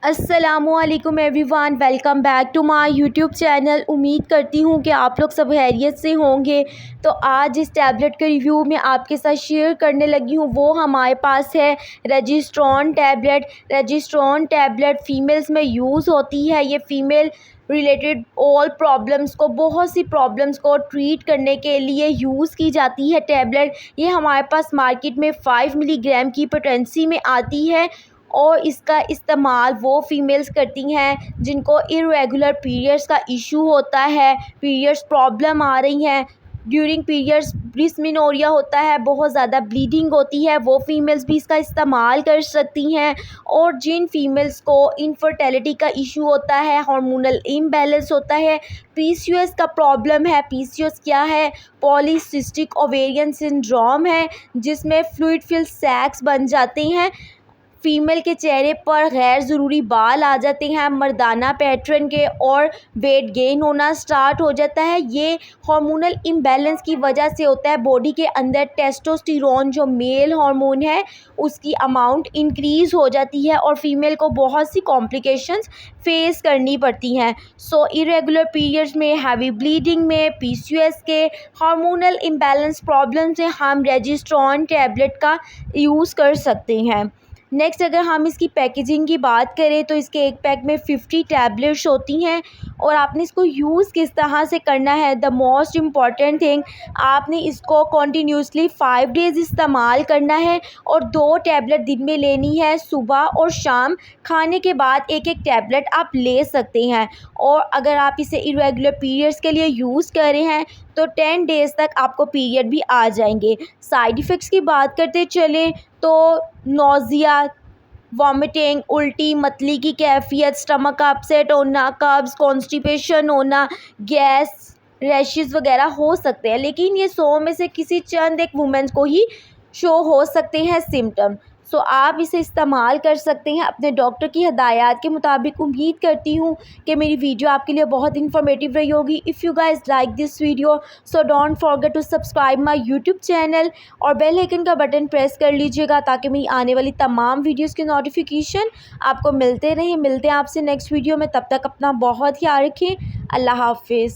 अस्सलामुअलैकुम everyone, welcome back to my YouTube channel. उम्मीद करती हूँ कि आप लोग सब खैरियत से होंगे। तो आज इस टैबलेट के रिव्यू में आपके साथ शेयर करने लगी हूँ। वो हमारे पास है रेजिस्ट्रॉन टैबलेट। रेजिस्ट्रॉन टैबलेट फ़ीमेल्स में यूज़ होती है। ये फ़ीमेल रिलेटेड ऑल प्रॉब्लम्स को, बहुत सी प्रॉब्लम्स को ट्रीट करने के लिए यूज़ की जाती है टैबलेट। ये हमारे पास मार्केट में 5 मिलीग्राम की पोटेंसी में आती है और इसका इस्तेमाल वो फ़ीमेल्स करती हैं जिनको इर्रेगुलर पीरियड्स का इशू होता है, पीरियड्स प्रॉब्लम आ रही हैं, ड्यूरिंग पीरियड्स डिस्मेनोरिया होता है, बहुत ज़्यादा ब्लीडिंग होती है, वो फ़ीमेल्स भी इसका इस्तेमाल कर सकती हैं। और जिन फ़ीमेल्स को इनफर्टिलिटी का इशू होता है, हार्मोनल इम्बैलेंस होता है, पीसीओएस का प्रॉब्लम है। पीसीओएस क्या है? पॉलीसिस्टिक ओवेरियन सिंड्रोम है, जिसमें फ्लूइड फिल्ड सैक्स बन जाते हैं, फीमेल के चेहरे पर गैर ज़रूरी बाल आ जाते हैं मर्दाना पैटर्न के, और वेट गेन होना स्टार्ट हो जाता है। ये हार्मोनल इम्बैलेंस की वजह से होता है। बॉडी के अंदर टेस्टोस्टेरोन जो मेल हार्मोन है उसकी अमाउंट इंक्रीज़ हो जाती है और फीमेल को बहुत सी कॉम्प्लिकेशंस फेस करनी पड़ती हैं। सो इरेगुलर पीरियड्स में, हैवी ब्लीडिंग में, पीसीओएस के, हार्मोनल इम्बैलेंस प्रॉब्लम से हम रेजिस्ट्रॉन टैबलेट का यूज़ कर सकते हैं। नेक्स्ट, अगर हम इसकी पैकेजिंग की बात करें तो इसके एक पैक में 50 टैबलेट्स होती हैं और आपने इसको यूज़ किस तरह से करना है, द मोस्ट इम्पॉर्टेंट थिंग, आपने इसको कॉन्टीन्यूसली 5 डेज़ इस्तेमाल करना है और 2 टैबलेट दिन में लेनी है, सुबह और शाम। खाने के बाद एक एक टैबलेट आप ले सकते हैं। और अगर आप इसे इरेगुलर पीरियड्स के लिए यूज़ कर रहे हैं तो 10 डेज़ तक आपको पीरियड भी आ जाएंगे। साइड इफ़ेक्ट्स की बात करते चलें तो नोज़िया, वॉमिटिंग, उल्टी, मतली की कैफियत, स्टमक अपसेट होना, कब्ज़, कॉन्स्टिपेशन होना, गैस, रैशेस वगैरह हो सकते हैं, लेकिन ये 100 में से किसी चंद एक वुमेन्स को ही शो हो सकते हैं सिम्टम। सो आप इसे इस्तेमाल कर सकते हैं अपने डॉक्टर की हदायत के मुताबिक। उम्मीद करती हूँ कि मेरी वीडियो आपके लिए बहुत इन्फॉर्मेटिव रही होगी। If you guys like this video so don't forget to subscribe my YouTube channel और बेल आइकन का बटन प्रेस कर लीजिएगा ताकि मेरी आने वाली तमाम वीडियोज़ की नोटिफिकेशन आपको मिलते रहें। मिलते हैं आपसे नेक्स्ट वीडियो में, तब तक अपना बहुत ख्याल रखें। अल्लाह हाफिज़।